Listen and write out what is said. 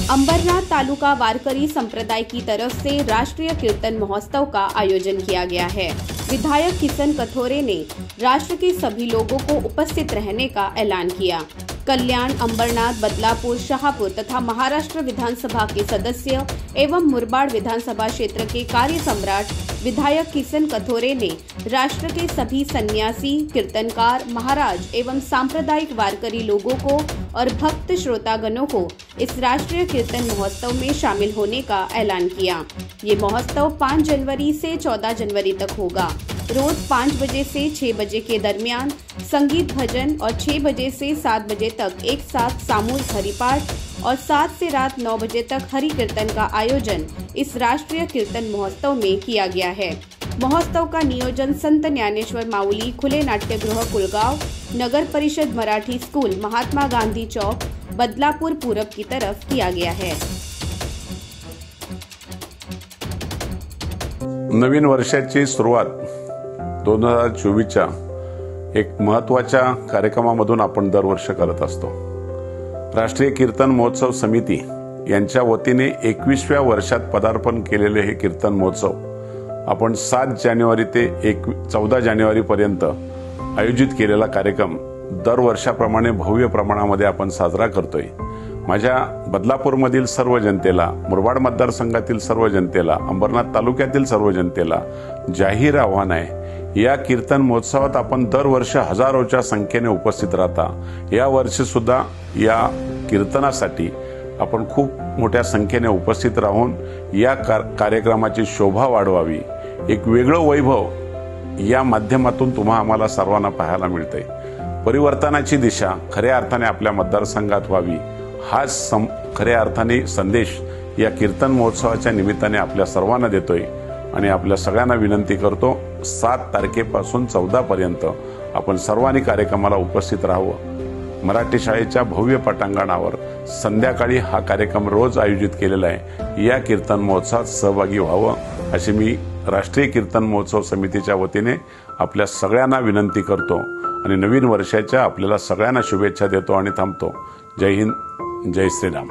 अंबरनाथ तालुका वारकरी संप्रदाय की तरफ से राष्ट्रीय कीर्तन महोत्सव का आयोजन किया गया है। विधायक किशन कथोरे ने राष्ट्र के सभी लोगों को उपस्थित रहने का ऐलान किया। कल्याण, अंबरनाथ, बदलापुर, शाहपुर तथा महाराष्ट्र विधानसभा के सदस्य एवं मुरबाड विधानसभा क्षेत्र के कार्य सम्राट विधायक किशन कथोरे ने राष्ट्र के सभी सन्यासी, कीर्तनकार, महाराज एवं सांप्रदायिक वारकरी लोगों को और भक्त श्रोतागणों को इस राष्ट्रीय कीर्तन महोत्सव में शामिल होने का ऐलान किया। ये महोत्सव 5 जनवरी से 14 जनवरी तक होगा। रोज 5 बजे से 6 बजे के दरमियान संगीत भजन और 6 बजे से 7 बजे तक एक साथ सामूहिक हरिपाठ और 7 से रात 9 बजे तक हरि कीर्तन का आयोजन इस राष्ट्रीय कीर्तन महोत्सव में किया गया है। महोत्सव का नियोजन संत ज्ञानेश्वर माऊली खुले नाट्यगृह कुलगांव, नगर परिषद मराठी स्कूल, महात्मा गांधी चौक, बदलापुर पूरब की तरफ किया गया है। नवीन वर्षाची सुरुवात 2024च्या एक महत्त्वाच्या कार्यक्रमामधून आपण दरवर्षी करत असतो। राष्ट्रीय कीर्तन महोत्सव समिती यांच्या वतीने 21व्या वर्षात पदार्पण केलेले हे कीर्तन महोत्सव आपण 7 जानेवारी ते 14 जानेवारी पर्यंत आयोजित केलेला कार्यक्रम दरवर्षाप्रमाणे भव्य प्रमाणामध्ये आपण साजरा करतोय। माझ्या बदलापूरमधील सर्व जनतेला, मुरबाड मतदारसंघातील सर्व जनतेला, अंबरनाथ तालुक्यातील सर्व जनतेला जाहीर आव्हान आहे, या कीर्तन महोत्सवात आपण दरवर्षी हजारोच्या संख्येने उपस्थित राहता। या वर्षी सुद्धा या कीर्तनासाठी आपण खूप मोठ्या संख्येने उपस्थित राहून या कार्यक्रमाची शोभा वाढवावी। एक वेगळं वैभव या माध्यमातून आम्हाला सर्वांना पाहायला मिळते। परिवर्तनाची दिशा खऱ्या अर्थाने आपल्या मतदारसंघात व्हावी, हाच खऱ्या अर्थाने संदेश या कीर्तन महोत्सवाच्या निमित्ताने आपल्या सर्वांना देतोय आणि आपल्या सगळ्यांना विनंती करतो 7 तारखेपासून 14 पर्यंत आपण सर्वांनी कार्यक्रमाला उपस्थित राहावं। मराठी शाळेच्या भव्य पटांगणावर संध्याकाळी हा कार्यक्रम रोज आयोजित केलेला आहे। या कीर्तन महोत्सवात सहभागी व्हावं अशी मी राष्ट्रीय कीर्तन महोत्सव समितीच्या वतीने आपल्या सगळ्यांना विनंती करतो आणि नवीन वर्षाच्या आपल्याला सगळ्यांना शुभेच्छा देतो आणि थांबतो। जय हिंद, जय श्रीराम।